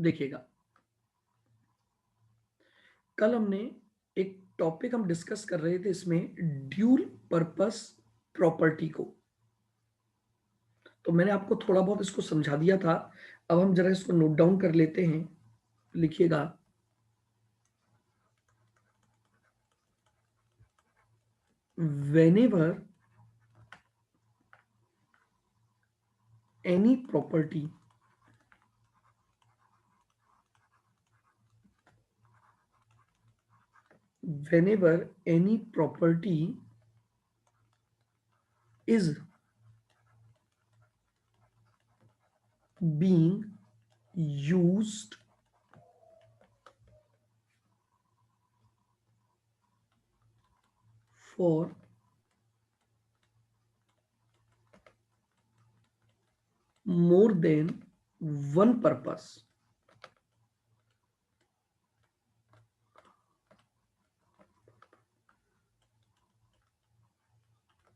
देखिएगा, कल हमने एक टॉपिक हम डिस्कस कर रहे थे इसमें, ड्यूल पर्पस प्रॉपर्टी को। तो मैंने आपको थोड़ा बहुत इसको समझा दिया था। अब हम जरा इसको नोट डाउन कर लेते हैं। लिखिएगा, whenever any property whenever any property is being used for more than one purpose,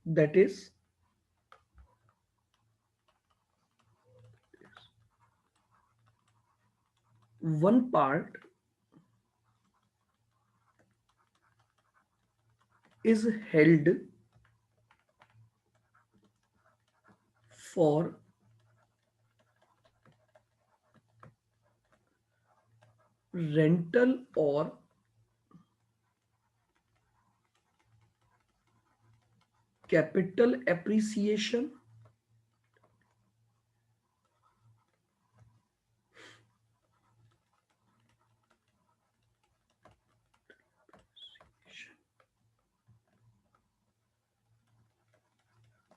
that is one part is held for rental or capital appreciation,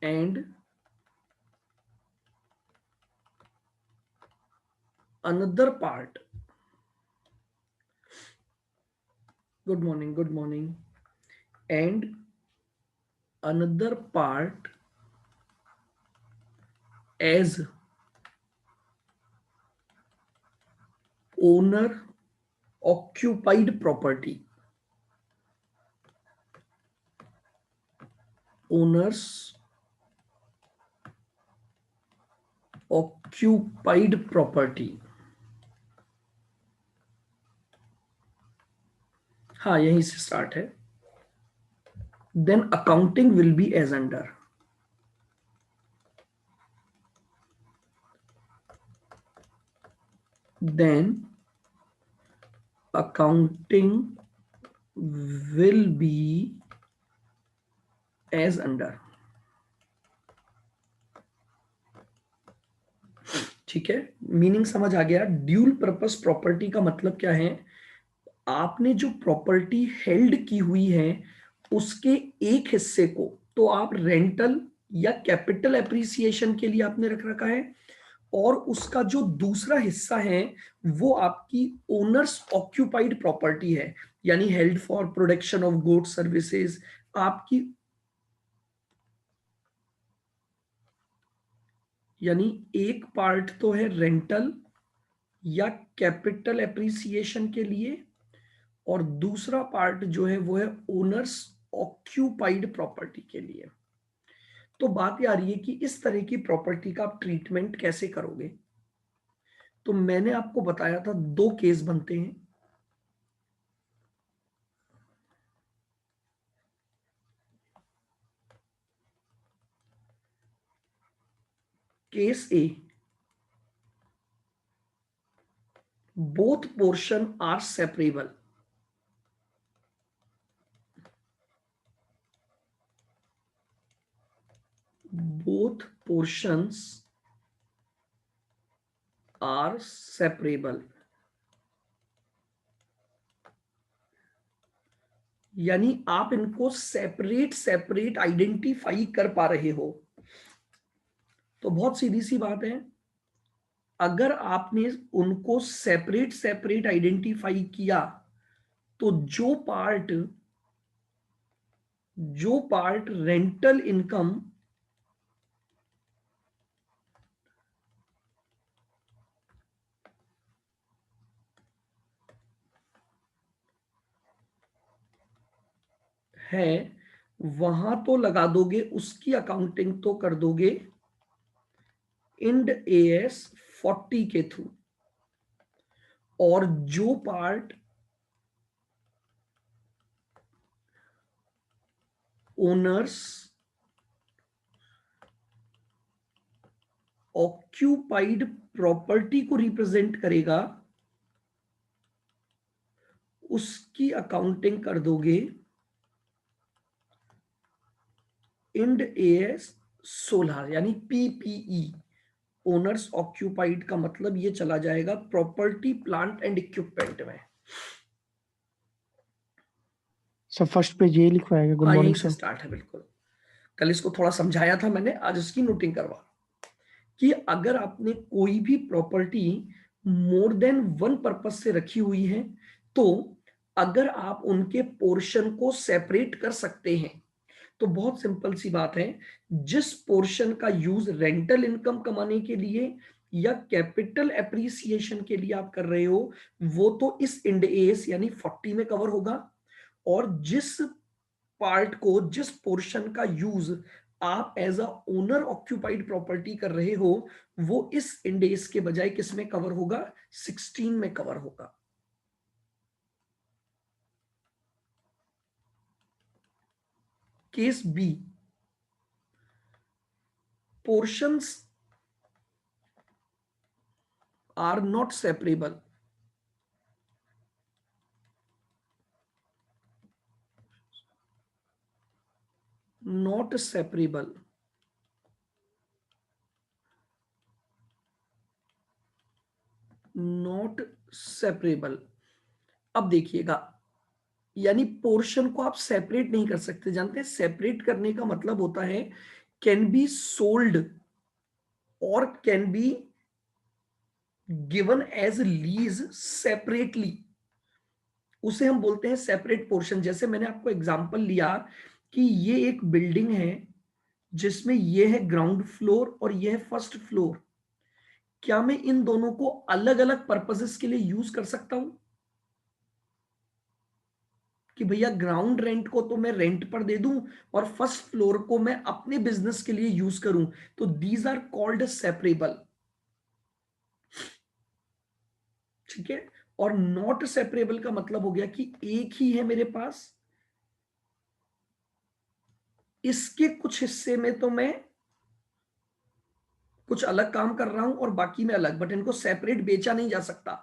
and another part, good morning, and another part as owner occupied property, owners occupied property। हाँ, यहीं से start है। Then accounting will be as under, then accounting will be as under. ठीक है, meaning समझ आ गया। Dual purpose property का मतलब क्या है? आपने जो प्रॉपर्टी हेल्ड की हुई है उसके एक हिस्से को तो आप रेंटल या कैपिटल एप्रिसिएशन के लिए आपने रख रखा है, और उसका जो दूसरा हिस्सा है वो आपकी ओनर्स ऑक्यूपाइड प्रॉपर्टी है, यानी held for production of goods services आपकी। यानी एक पार्ट तो है रेंटल या कैपिटल एप्रिसिएशन के लिए, और दूसरा पार्ट जो है वो है ओनर्स ऑक्यूपाइड प्रॉपर्टी के लिए। तो बात ये आ रही है कि इस तरह की प्रॉपर्टी का आप ट्रीटमेंट कैसे करोगे। तो मैंने आपको बताया था दो केस बनते हैं। Case A, both portion are separable, both portions are separable, यानी आप इनको सेपरेट सेपरेट आइडेंटिफाई कर पा रहे हो। तो बहुत सीधी सी बात है, अगर आपने उनको सेपरेट सेपरेट आइडेंटिफाई किया तो जो पार्ट रेंटल इनकम है वहां तो लगा दोगे, उसकी अकाउंटिंग तो कर दोगे इंड AS 40 के थ्रू। और जो पार्ट ओनर्स ऑक्यूपाइड प्रॉपर्टी को रिप्रेजेंट करेगा उसकी अकाउंटिंग कर दोगे इंड एएस 16 यानी पीपीई। ओनर्स ऑक्यूपाइड का मतलब ये चला जाएगा प्रॉपर्टी प्लांट एंड इक्विपमेंट में। सर फर्स्ट पेज ये लिखवाएगा। गुड हाँ, यहीं मॉर्निंग से सर। स्टार्ट है बिल्कुल। कल इसको थोड़ा समझाया था मैंने, आज इसकी नोटिंग करवा कि अगर आपने कोई भी property more than one purpose से रखी हुई है तो अगर आप उनके पोर्शन को सेपरेट कर सकते हैं तो बहुत सिंपल सी बात है, जिस पोर्शन का यूज रेंटल इनकम कमाने के लिए या कैपिटल एप्रिसिएशन के लिए आप कर रहे हो वो तो इस इंड एस यानी 40 में कवर होगा, और जिस पार्ट को जिस पोर्शन का यूज आप as a owner occupied property कर रहे हो वो इस इंडेस के बजाय किस में कवर होगा, 16 में कवर होगा। Case B, portions are not separable. Not separable not separable. अब देखिएगा, यानी पोर्शन को आप सेपरेट नहीं कर सकते। जानते हैं सेपरेट करने का मतलब होता है कैन बी सोल्ड और can be given as lease separately, उसे हम बोलते हैं सेपरेट पोर्शन। जैसे मैंने आपको एग्जांपल लिया कि ये एक बिल्डिंग है जिसमें ये है ग्राउंड फ्लोर और ये है फर्स्ट फ्लोर, क्या मैं इन दोनों को अलग अलग पर्पसेस के लिए यूज कर सकता हूं कि भैया ग्राउंड रेंट को तो मैं रेंट पर दे दूं और फर्स्ट फ्लोर को मैं अपने बिजनेस के लिए यूज करूं? तो दीज आर कॉल्ड सेपरेबल। ठीक है। और नॉट सेपरेबल का मतलब हो गया कि एक ही है मेरे पास, इसके कुछ हिस्से में तो मैं कुछ अलग काम कर रहा हूं और बाकी में अलग, बट इनको सेपरेट बेचा नहीं जा सकता।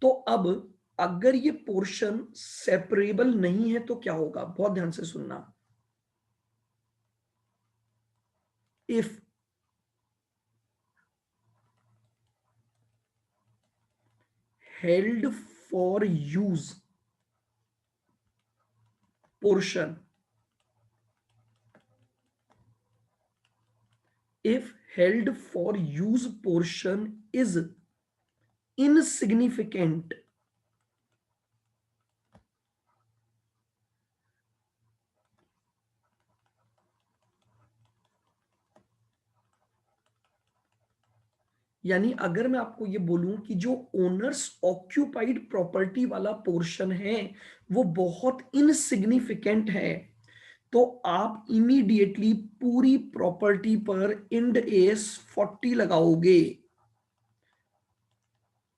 तो अब अगर ये पोर्शन सेपरेबल नहीं है तो क्या होगा, बहुत ध्यान से सुनना। If held for use portion, if held for use portion is insignificant, यानी अगर मैं आपको ये बोलूं कि जो ओनर्स ऑक्यूपाइड प्रॉपर्टी वाला पोर्शन है वो बहुत इनसिग्निफिकेंट है, तो आप इमीडिएटली पूरी प्रॉपर्टी पर इंड एस 40 लगाओगे।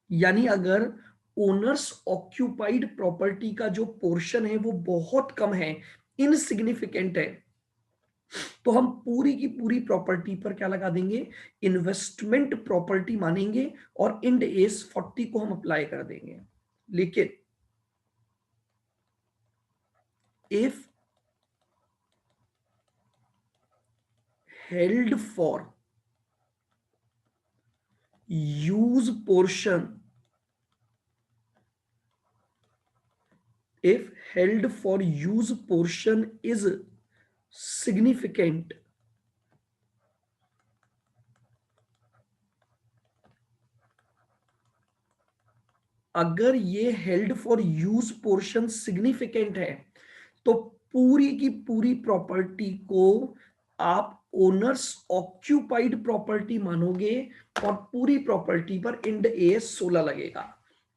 यानी अगर ओनर्स ऑक्यूपाइड प्रॉपर्टी का जो पोर्शन है वो बहुत कम है, इनसिग्निफिकेंट है, तो हम पूरी की पूरी प्रॉपर्टी पर क्या लगा देंगे, इन्वेस्टमेंट प्रॉपर्टी मानेंगे और इंड एस 40 को हम अप्लाई कर देंगे। लेकिन if held for use portion, if held for use portion is significant, अगर ये held for use portion significant है तो पूरी की पूरी प्रॉपर्टी को आप ओनर्स ऑक्यूपाइड प्रॉपर्टी मानोगे और पूरी प्रॉपर्टी पर इंड एस 16 लगेगा।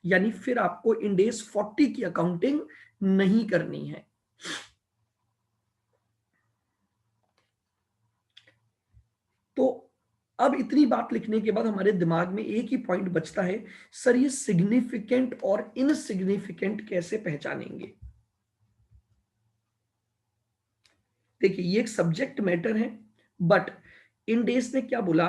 यानी फिर आपको इंड एस 40 की अकाउंटिंग नहीं करनी है। तो अब इतनी बात लिखने के बाद हमारे दिमाग में एक ही पॉइंट बचता है, सर ये सिग्निफिकेंट और इनसिग्निफिकेंट कैसे पहचानेंगे। देखिए ये एक सब्जेक्ट मैटर है, बट इंडेस ने क्या बोला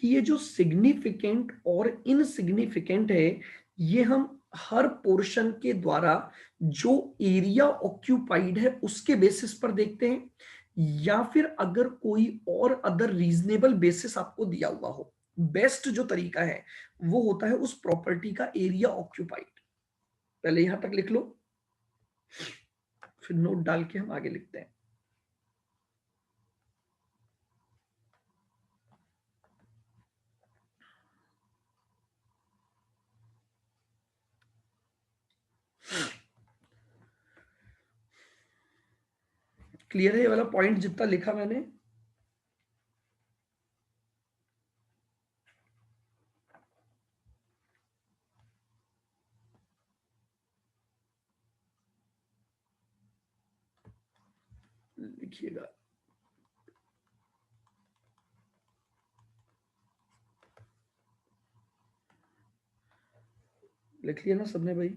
कि ये जो सिग्निफिकेंट और इनसिग्निफिकेंट है, ये हम हर पोर्शन के द्वारा जो एरिया ऑक्यूपाइड है उसके बेसिस पर देखते हैं, या फिर अगर कोई और अदर रीजनेबल बेसिस आपको दिया हुआ हो। बेस्ट जो तरीका है वो होता है उस प्रॉपर्टी का एरिया ऑक्यूपाइड। पहले यहां तक लिख लो, फिर नोट डाल के हम आगे लिखते हैं। क्लियर है ये वाला पॉइंट जितना लिखा मैंने? लिखिएगा। लिख लिया ना सबने भाई?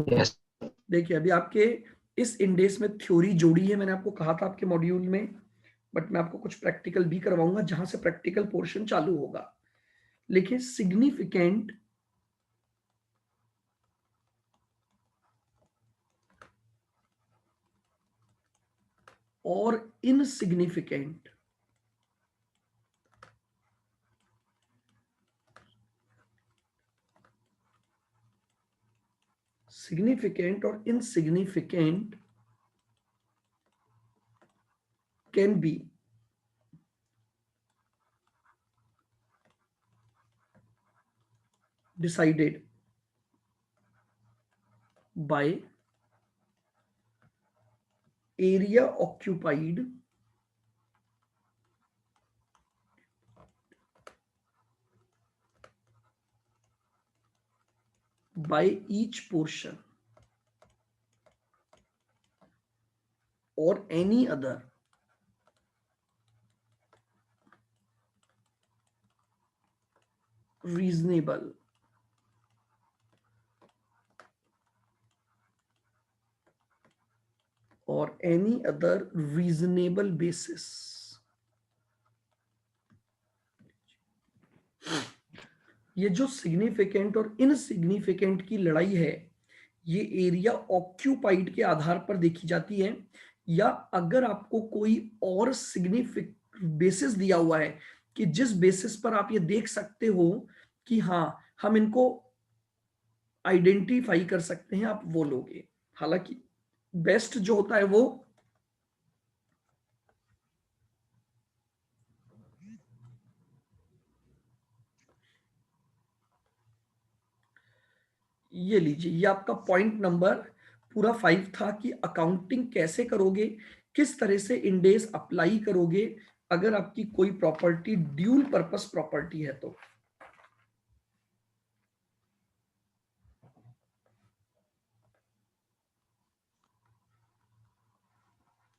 यस। देखिए अभी आपके इस इंडेक्स में थ्योरी जोड़ी है, मैंने आपको कहा था आपके मॉड्यूल में, बट मैं आपको कुछ प्रैक्टिकल भी करवाऊंगा जहां से प्रैक्टिकल पोर्शन चालू होगा। लिखिए सिग्निफिकेंट और इनसिग्निफिकेंट। सिग्निफिकेंट और insignificant can be decided by area occupied by each portion or any other reasonable or any other reasonable basis। ये जो सिग्निफिकेंट और इनसिग्निफिकेंट की लड़ाई है, ये एरिया ऑक्यूपाइड के आधार पर देखी जाती है, या अगर आपको कोई और सिग्निफिक बेसिस दिया हुआ है कि जिस बेसिस पर आप ये देख सकते हो कि हाँ हम इनको आइडेंटिफाई कर सकते हैं, आप वो लोगे। हालांकि बेस्ट जो होता है वो ये लीजिए, ये आपका पॉइंट नंबर पूरा 5 था कि अकाउंटिंग कैसे करोगे, किस तरह से इंडेस अप्लाई करोगे अगर आपकी कोई प्रॉपर्टी ड्यूल पर्पस प्रॉपर्टी है तो।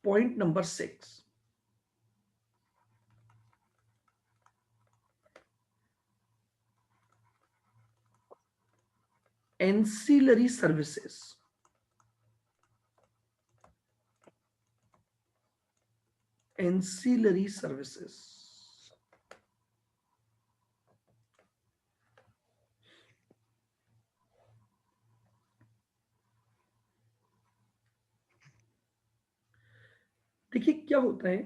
Point number 6, ancillary services. Ancillary services देखिए क्या होता है,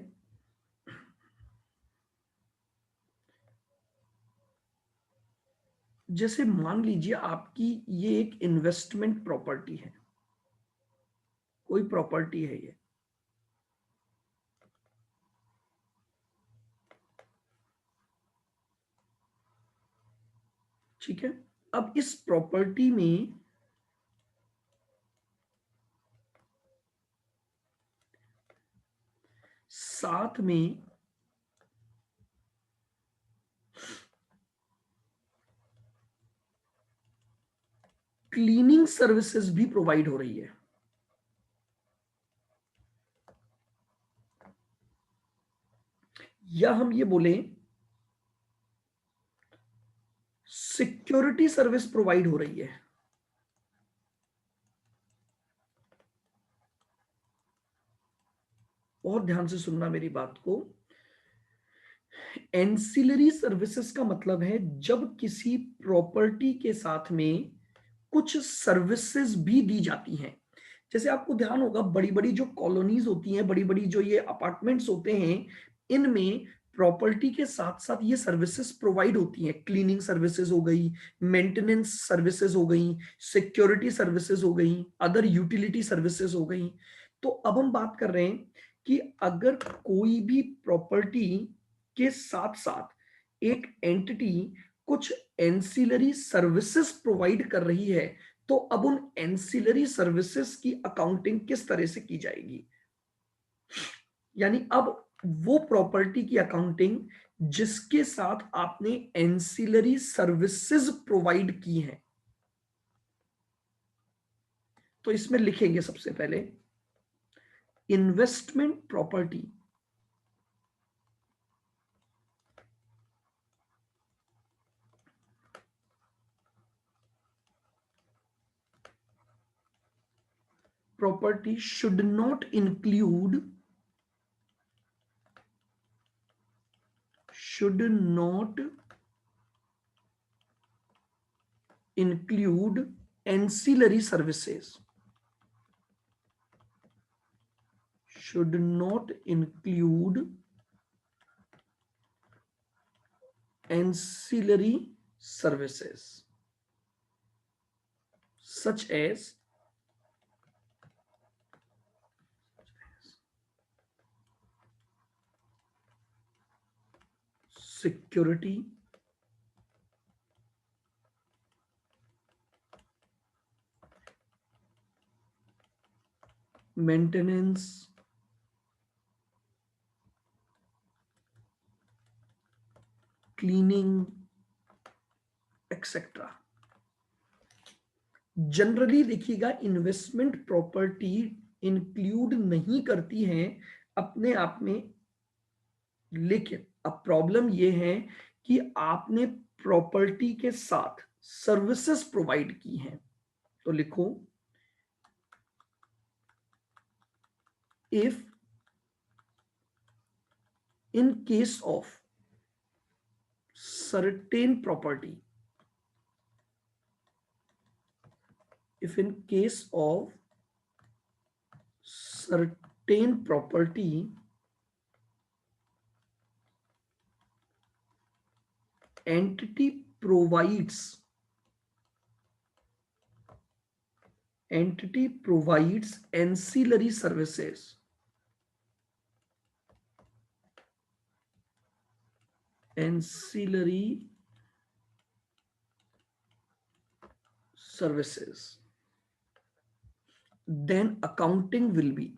जैसे मान लीजिए आपकी ये एक इन्वेस्टमेंट प्रॉपर्टी है, कोई प्रॉपर्टी है ये, ठीक है। अब इस प्रॉपर्टी में साथ में क्लीनिंग सर्विसेज भी प्रोवाइड हो रही है। या हम ये बोले सिक्योरिटी सर्विस प्रोवाइड हो रही है। बहुत ध्यान से सुनना मेरी बात को। एंसिलरी सर्विसेज का मतलब है जब किसी प्रॉपर्टी के साथ में कुछ सर्विसेज भी दी जाती हैं। जैसे आपको ध्यान होगा, बड़ी बड़ी जो कॉलोनीज होती हैं, बड़ी बड़ी जो ये अपार्टमेंट्स होते हैं, इनमें प्रॉपर्टी के साथ साथ ये सर्विसेज प्रोवाइड होती हैं। क्लीनिंग सर्विसेज हो गई, मेंटेनेंस सर्विसेज हो गई, सिक्योरिटी सर्विसेज हो गई, अदर यूटिलिटी सर्विसेज हो गई। तो अब हम बात कर रहे हैं कि अगर कोई भी प्रॉपर्टी के साथ साथ एक एंटिटी कुछ एंसिलरी सर्विसेज प्रोवाइड कर रही है, तो अब उन एंसिलरी सर्विसेज की अकाउंटिंग किस तरह से की जाएगी? यानी अब वो प्रॉपर्टी की अकाउंटिंग जिसके साथ आपने एंसिलरी सर्विसेज प्रोवाइड की हैं। तो इसमें लिखेंगे सबसे पहले investment property, property should not include ancillary services, should not include ancillary services such as security, maintenance, cleaning, etcetera. Generally देखिएगा, इन्वेस्टमेंट प्रॉपर्टी इंक्लूड नहीं करती है अपने आप में, लेकिन अब प्रॉब्लम यह है कि आपने प्रॉपर्टी के साथ सर्विसेज प्रोवाइड की हैं। तो लिखो if in case of certain property, if in case of certain property entity provides ancillary services, ancillary services, then accounting will be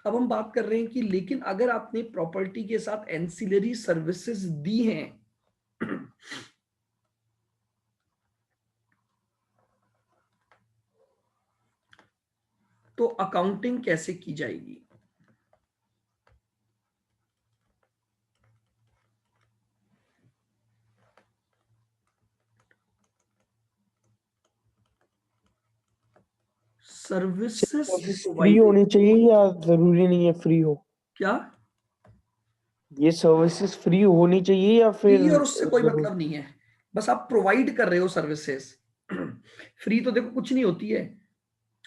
अब हम बात कर रहे हैं कि लेकिन अगर आपने प्रॉपर्टी के साथ एंसिलरी सर्विसेज दी हैं, तो अकाउंटिंग कैसे की जाएगी? सर्विसेज फ्री प्रोवाइडेड, होनी चाहिए या जरूरी नहीं है फ्री हो? क्या ये सर्विसेज फ्री होनी चाहिए या फिर फ्री और उससे कोई जरूर? मतलब नहीं है, बस आप प्रोवाइड कर रहे हो सर्विसेज। फ्री तो देखो कुछ नहीं होती है,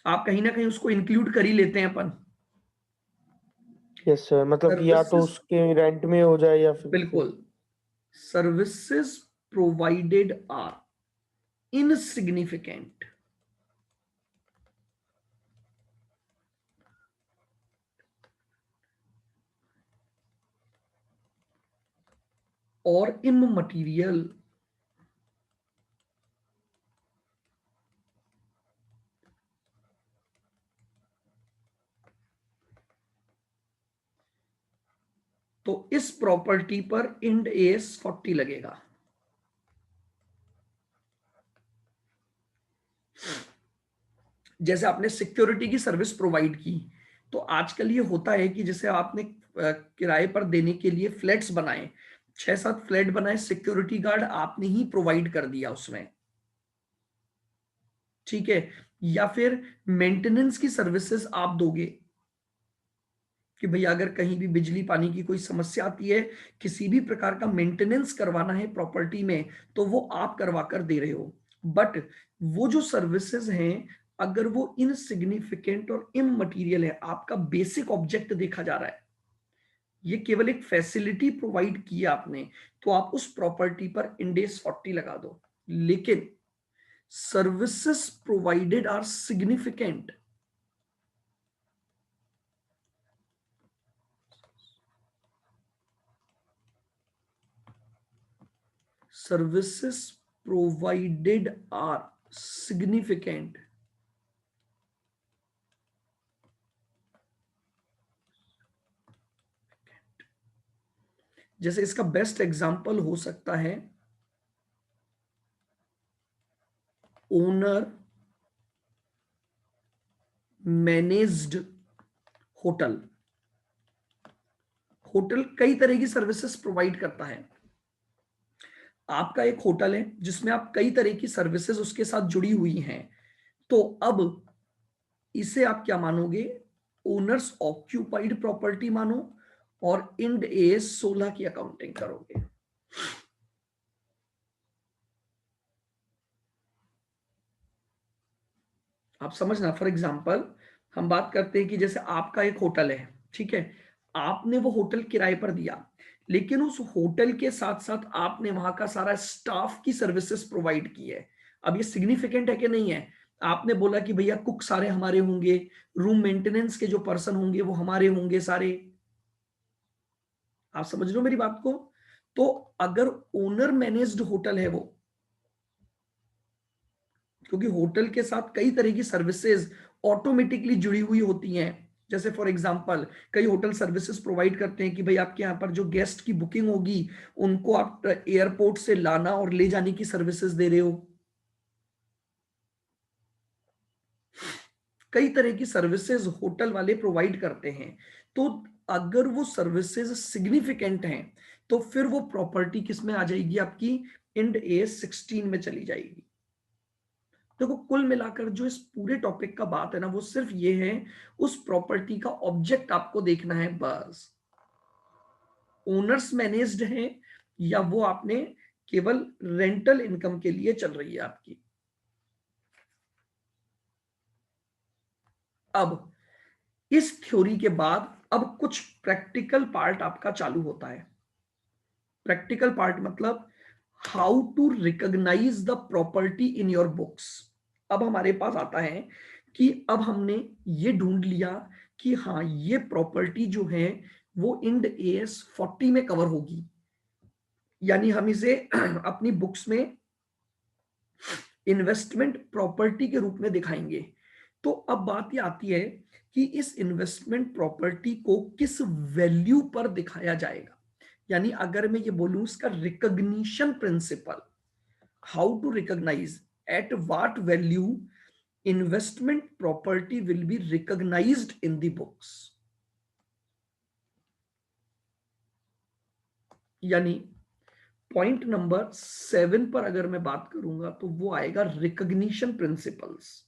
आप कहीं ना कहीं उसको इंक्लूड कर ही लेते हैं अपन। यस सर, मतलब कि या तो सर्विसेज, उसके रेंट में हो जाए या फिर बिल्कुल, सर्विसेज प्रोवाइडेड आर इनसिग्निफिकेंट और इममटीरियल तो इस प्रॉपर्टी पर इंड एस 40 लगेगा। जैसे आपने सिक्योरिटी की सर्विस प्रोवाइड की, तो आजकल ये होता है कि जैसे आपने किराए पर देने के लिए फ्लैट्स बनाए, 6-7 फ्लैट बनाए, सिक्योरिटी गार्ड आपने ही प्रोवाइड कर दिया उसमें, ठीक है। या फिर मेंटेनेंस की सर्विसेज आप दोगे कि भैया अगर कहीं भी बिजली पानी की कोई समस्या आती है, किसी भी प्रकार का मेंटेनेंस करवाना है प्रॉपर्टी में, तो वो आप करवा कर दे रहे हो। बट वो जो सर्विसेज हैं, अगर वो इनसिग्निफिकेंट और इममटीरियल है, आपका बेसिक ऑब्जेक्ट देखा जा रहा है, ये केवल एक फैसिलिटी प्रोवाइड की आपने, तो आप उस प्रॉपर्टी पर इंडेस 40 लगा दो। लेकिन services provided are significant, services provided are significant, जैसे इसका बेस्ट एग्जांपल हो सकता है ओनर मैनेज्ड होटल। होटल कई तरह की सर्विसेज प्रोवाइड करता है। आपका एक होटल है जिसमें आप कई तरह की सर्विसेज उसके साथ जुड़ी हुई हैं, तो अब इसे आप क्या मानोगे, ओनर्स ऑक्यूपाइड प्रॉपर्टी मानो और इंड एस 16 की अकाउंटिंग करोगे। आप समझना, फॉर एग्जाम्पल हम बात करते हैं कि जैसे आपका एक होटल है, ठीक है, आपने वो होटल किराए पर दिया, लेकिन उस होटल के साथ साथ आपने वहां का सारा स्टाफ की सर्विसेज प्रोवाइड की है। अब ये सिग्निफिकेंट है कि नहीं है? आपने बोला कि भैया कुक सारे हमारे होंगे, रूम मेंटेनेंस के जो पर्सन होंगे वो हमारे होंगे सारे। आप समझ लो मेरी बात को। तो अगर ओनर मैनेज्ड होटल है वो, क्योंकि होटल के साथ कई तरह की सर्विसेज ऑटोमेटिकली जुड़ी हुई होती हैं। जैसे फॉर एग्जांपल कई होटल सर्विसेज प्रोवाइड करते हैं कि भाई आपके यहाँ पर जो गेस्ट की बुकिंग होगी, उनको आप एयरपोर्ट से लाना और ले जाने की सर्विसेज दे रहे हो। कई तरह की सर्विसेज होटल वाले प्रोवाइड करते हैं। तो अगर वो सर्विसेज सिग्निफिकेंट हैं, तो फिर वो प्रॉपर्टी किस में आ जाएगी, आपकी इंड ए 16 में चली जाएगी। देखो कुल मिलाकर जो इस पूरे टॉपिक का बात है ना, वो सिर्फ ये है, उस प्रॉपर्टी का ऑब्जेक्ट आपको देखना है बस। ओनर्स मैनेज्ड है या वो आपने केवल रेंटल इनकम के लिए चल रही है आपकी। अब इस थ्योरी के बाद अब कुछ प्रैक्टिकल पार्ट आपका चालू होता है। प्रैक्टिकल पार्ट मतलब how to recognise the property in your books. अब हमारे पास आता है कि अब हमने ये ढूंढ लिया कि हाँ ये प्रॉपर्टी जो है वो इंड एएस 40 में कवर होगी, यानी हम इसे अपनी बुक्स में इन्वेस्टमेंट प्रॉपर्टी के रूप में दिखाएंगे। तो अब बात ये आती है कि इस इन्वेस्टमेंट प्रॉपर्टी को किस वैल्यू पर दिखाया जाएगा। यानी अगर मैं ये बोलूं इसका recognition principle, how to recognise at what value investment property will be recognised in the books. यानी पॉइंट नंबर 7 पर अगर मैं बात करूंगा तो वो आएगा recognition principles.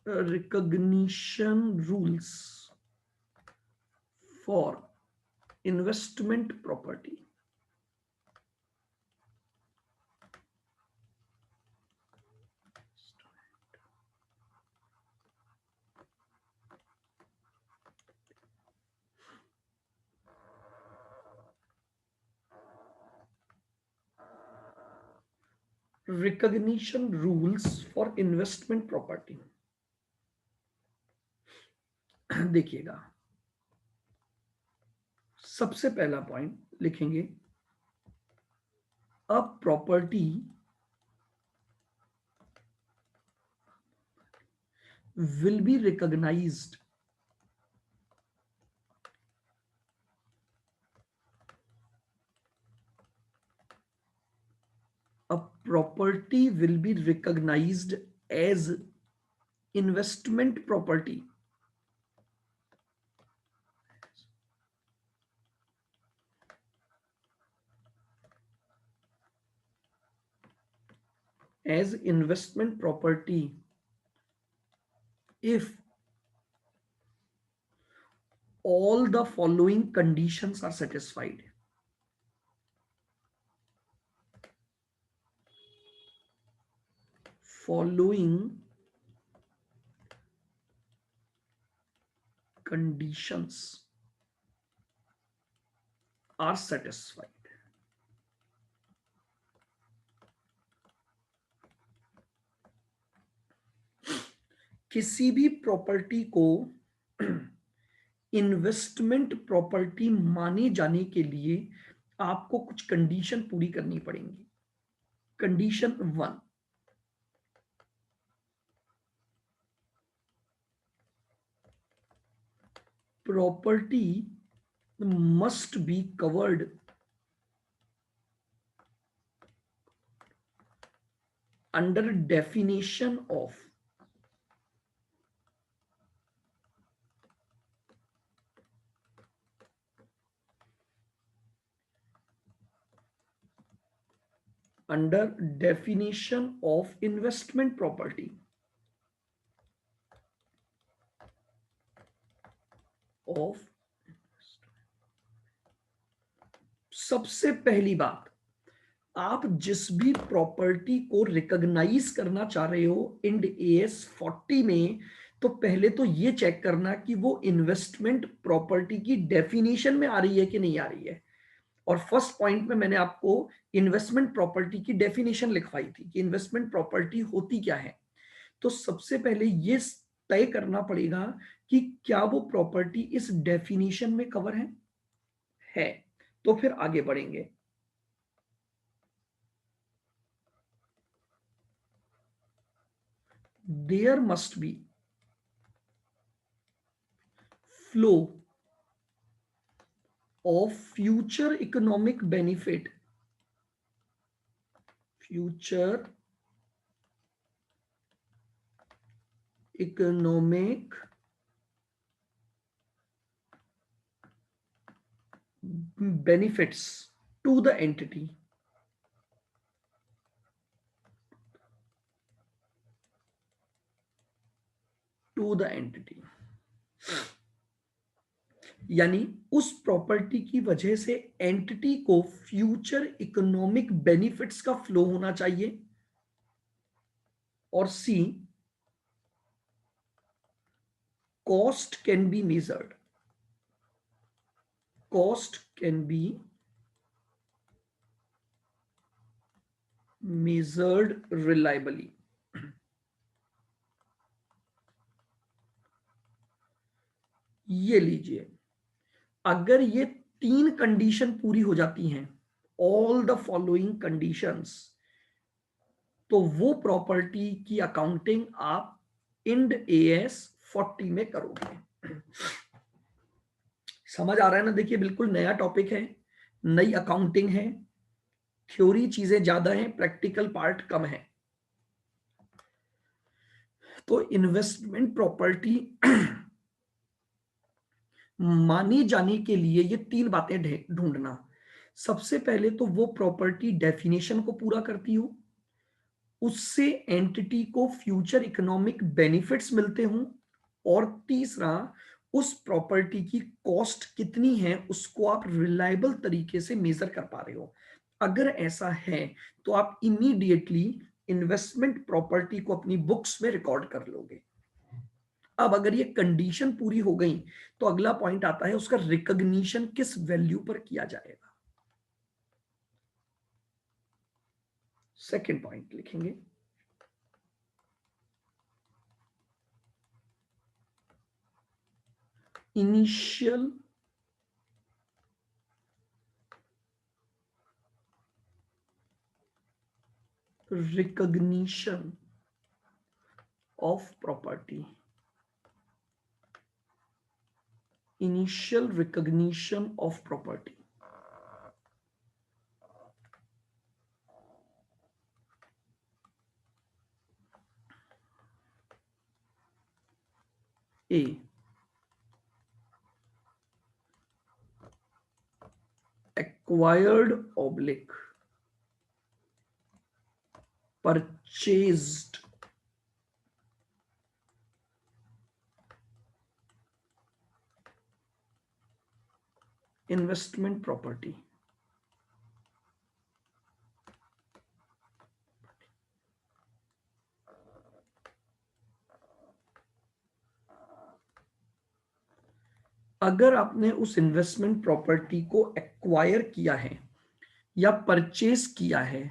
Recognition rules for investment property. Recognition rules for investment property. देखिएगा, सबसे पहला पॉइंट लिखेंगे, a property will be recognized a property will be recognized as investment property if all the following conditions are satisfied. Following conditions are satisfied. किसी भी property को investment property माने जाने के लिए आपको कुछ कंडीशन पूरी करनी पड़ेंगी. Condition 1, property must be covered under definition of investment property of. सबसे पहली बात, आप जिस भी प्रॉपर्टी को रिकॉग्नाइज करना चाह रहे हो इंड एएस 40 में, तो पहले तो ये चेक करना कि वो इन्वेस्टमेंट प्रॉपर्टी की डेफिनेशन में आ रही है कि नहीं आ रही है. और फर्स्ट पॉइंट में मैंने आपको इन्वेस्टमेंट प्रॉपर्टी की डेफिनेशन लिखवाई थी कि इन्वेस्टमेंट प्रॉपर्टी होती क्या है. तो सबसे पहले ये तय करना पड़ेगा कि क्या वो प्रॉपर्टी इस डेफिनेशन में कवर है. तो फिर आगे बढ़ेंगे. There must be flow of future economic benefit, future economic benefits to the entity, यानी उस प्रॉपर्टी की वजह से एंटिटी को फ्यूचर इकोनॉमिक बेनिफिट्स का फ्लो होना चाहिए. और C, cost can be measured, cost can be measured reliably. ये लीजिए, अगर ये 3 कंडीशन पूरी हो जाती हैं, ऑल द फॉलोइंग कंडीशंस, तो वो प्रॉपर्टी की अकाउंटिंग आप इंड एएस 40 में करोगे. समझ आ रहा है ना? देखिए, बिल्कुल नया टॉपिक है, नई अकाउंटिंग है, थ्योरी चीजें ज्यादा हैं, प्रैक्टिकल पार्ट कम है. तो इन्वेस्टमेंट प्रॉपर्टी मानी जाने के लिए ये 3 बातें ढूंढना. सबसे पहले तो वो प्रॉपर्टी डेफिनेशन को पूरा करती हो, उससे एंटिटी को फ्यूचर इकोनॉमिक बेनिफिट्स मिलते हों, और तीसरा, उस प्रॉपर्टी की कॉस्ट कितनी है उसको आप रिलायबल तरीके से मेजर कर पा रहे हो. अगर ऐसा है तो आप इमीडिएटली इन्वेस्टमेंट प्रॉपर्टी को अपनी बुक्स में रिकॉर्ड कर लोगे. अब अगर ये कंडीशन पूरी हो गई तो अगला पॉइंट आता है उसका रिकॉग्निशन किस वैल्यू पर किया जाएगा. सेकंड पॉइंट लिखेंगे, initial recognition of property. Initial recognition of property. A, acquired oblique purchased investment property। अगर आपने उस इन्वेस्टमेंट प्रॉपर्टी को एक्वायर किया है या परचेज किया है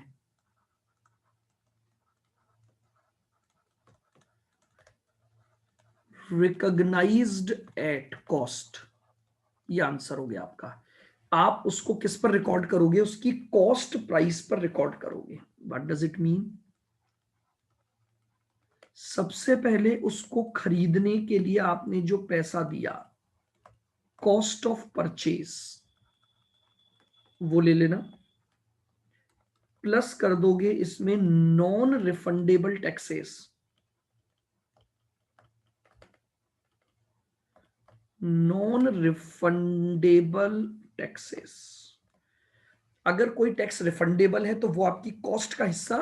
रिकॉग्नाइज्ड एट कॉस्ट, ये आंसर हो गया आपका। आप उसको किस पर रिकॉर्ड करोगे? उसकी कॉस्ट प्राइस पर रिकॉर्ड करोगे। What does it mean? सबसे पहले उसको खरीदने के लिए आपने जो पैसा दिया, कॉस्ट ऑफ परचेज, वो ले लेना, प्लस कर दोगे इसमें non refundable taxes, non refundable taxes. अगर कोई टैक्स रिफंडेबल है तो वो आपकी कॉस्ट का हिस्सा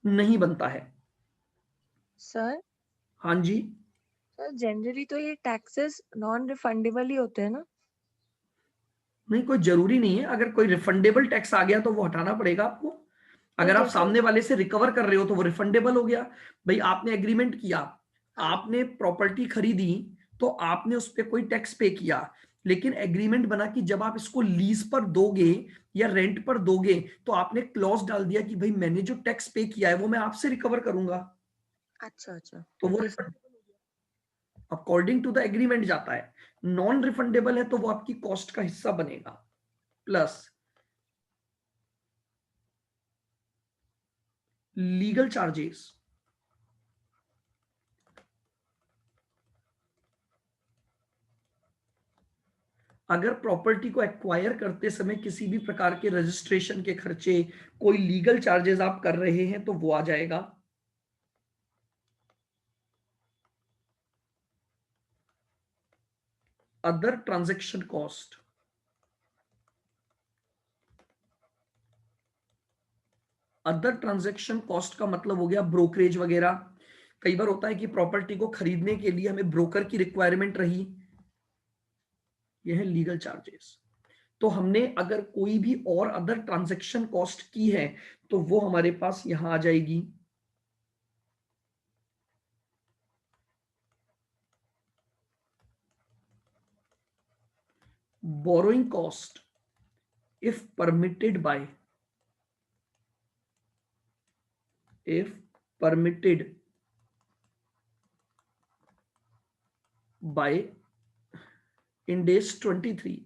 नहीं बनता है। सर हाँ जी, सर जनरली तो ये टैक्सेस नॉन रिफंडेबल ही होते हैं ना? नहीं कोई जरूरी नहीं है। अगर कोई रिफंडेबल टैक्स आ गया तो वो हटाना पड़ेगा आपको। अगर आप जैसे सामने वाले से रिकवर कर रहे हो तो वो रिफंडेबल हो गया। भाई आपने एग्रीमेंट किया, हाँ। आपने प्रॉपर्टी खरीदी, तो आपने उस पर कोई टैक्स पे किया, लेकिन एग्रीमेंट बना कि जब आप इसको लीज पर दोगे या रेंट पर दोगे तो आपने क्लॉज डाल दिया कि भाई मैंने जो टैक्स पे किया है वो मैं आपसे रिकवर करूंगा। अच्छा अच्छा, तो वो okay. According to the agreement जाता है। नॉन रिफंडेबल है तो वो आपकी कॉस्ट का हिस्सा बनेगा। Plus legal charges. अगर प्रॉपर्टी को एक्वायर करते समय किसी भी प्रकार के रजिस्ट्रेशन के खर्चे, कोई लीगल चार्जेस आप कर रहे हैं तो वो आ जाएगा। Other transaction cost, other transaction cost का मतलब हो गया ब्रोकरेज वगैरह। कई बार होता है कि प्रॉपर्टी को खरीदने के लिए हमें ब्रोकर की रिक्वायरमेंट रही, यह है लीगल चार्जेस। तो हमने अगर कोई भी और अदर ट्रांजैक्शन कॉस्ट की है तो वो हमारे पास यहां आ जाएगी। Borrowing cost if permitted by, if permitted by Ind AS 23।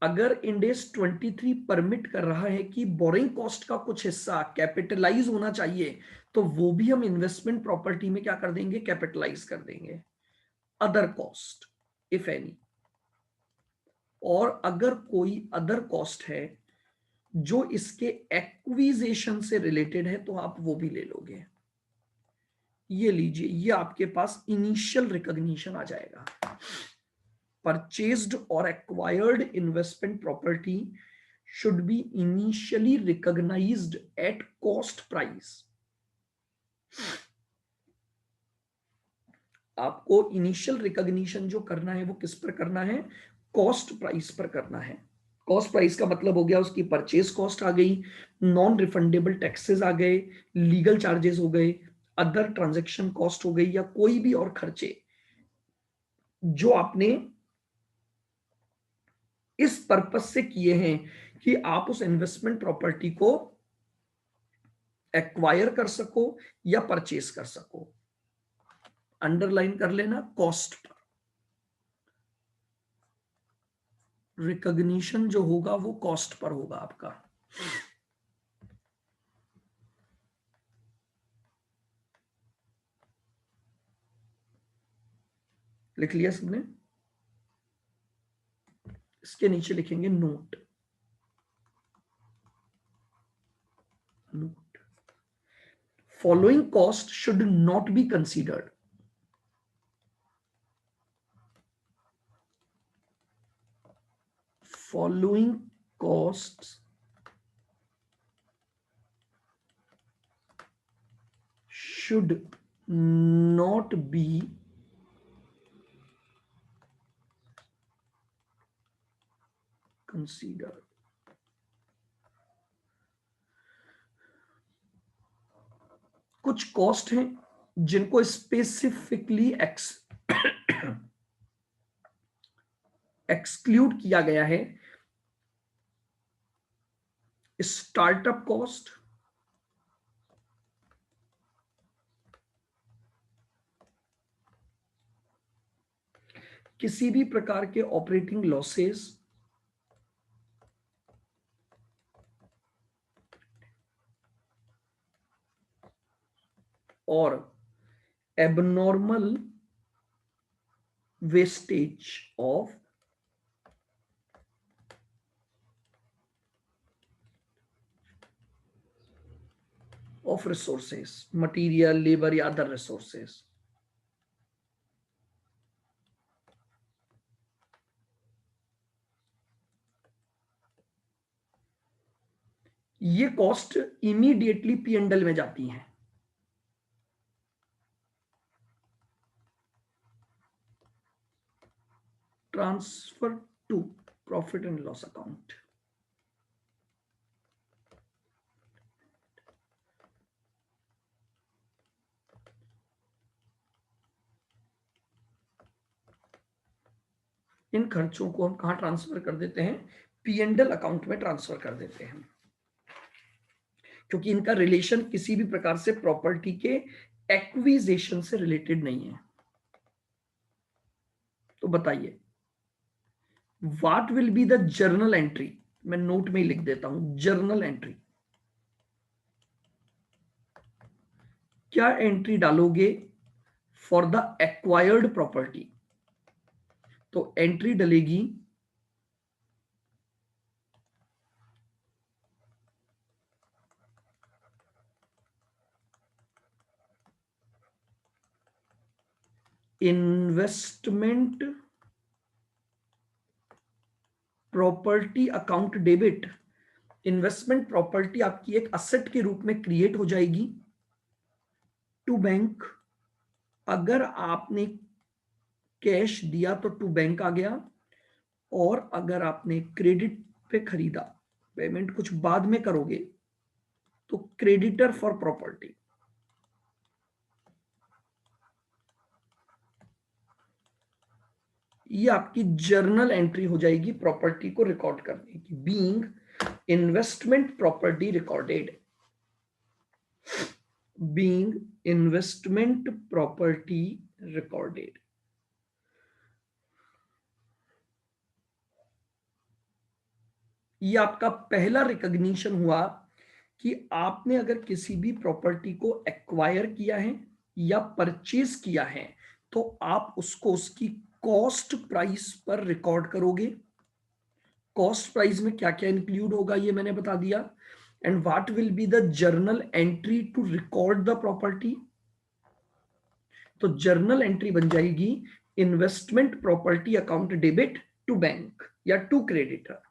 अगर Ind AS 23 परमिट कर रहा है कि बोरिंग कॉस्ट का कुछ हिस्सा कैपिटलाइज होना चाहिए तो वो भी हम इन्वेस्टमेंट प्रॉपर्टी में क्या कर देंगे? कैपिटलाइज कर देंगे। Other cost if any. और अगर कोई अदर कॉस्ट है जो इसके एक्विजिशन से रिलेटेड है तो आप वो भी ले लोगे। ये लीजिए, ये आपके पास इनिशियल रिकॉग्निशन आ जाएगा। परचेज्ड और acquired investment property should be initially recognized at cost price। आपको इनिशियल रिकॉग्निशन जो करना है वो किस पर करना है? कॉस्ट प्राइस पर करना है। कॉस्ट प्राइस का मतलब हो गया उसकी परचेज कॉस्ट आ गई, नॉन रिफंडेबल टैक्सेस आ गए, लीगल चार्जेस हो गए, अदर ट्रांजैक्शन कॉस्ट हो गई, या कोई भी और खर्चे जो आपने इस पर्पस से किए हैं कि आप उस इन्वेस्टमेंट प्रॉपर्टी को एक्वायर कर सको या परचेज कर सको। अंडरलाइन कर लेना, कॉस्ट पर रिकॉग्निशन जो होगा वो कॉस्ट पर होगा आपका। लिख लिया सबने? इसके नीचे लिखेंगे note. Note, following cost should not be considered. Following costs should not be considered. कुछ कॉस्ट हैं जिनको स्पेसिफिकली एक्सक्लूड किया गया है। स्टार्टअप कॉस्ट, किसी भी प्रकार के ऑपरेटिंग लॉसेस, और abnormal wastage of resources, material, labour या अदर रिसोर्सेस। ये कॉस्ट इमीडिएटली P&L में जाती हैं। Transfer to profit and loss account. इन खर्चों को हम कहां ट्रांसफर कर देते हैं? P&L अकाउंट में ट्रांसफर कर देते हैं, क्योंकि इनका रिलेशन किसी भी प्रकार से प्रॉपर्टी के एक्विजिशन से रिलेटेड नहीं है। तो बताइए, what will be the journal entry? मैं नोट में ही लिख देता हूं, जर्नल एंट्री। क्या एंट्री डालोगे फॉर द एक्वायर्ड प्रॉपर्टी? तो एंट्री डलेगी investment property account debit. Investment property आपकी एक असेट के रूप में क्रिएट हो जाएगी टू बैंक। अगर आपने कैश दिया तो टू बैंक आ गया, और अगर आपने क्रेडिट पे खरीदा, पेमेंट कुछ बाद में करोगे, तो क्रेडिटर फॉर प्रॉपर्टी। ये आपकी जर्नल एंट्री हो जाएगी प्रॉपर्टी को रिकॉर्ड करने की। Being investment property recorded, being investment property recorded. ये आपका पहला रिकॉग्निशन हुआ कि आपने अगर किसी भी प्रॉपर्टी को एक्वायर किया है या परचेज किया है, तो आप उसको उसकी कॉस्ट प्राइस पर रिकॉर्ड करोगे। कॉस्ट प्राइस में क्या क्या इंक्लूड होगा ये मैंने बता दिया। And what will be the journal entry to record the property? तो जर्नल एंट्री बन जाएगी investment property account debit to bank या टू क्रेडिटर।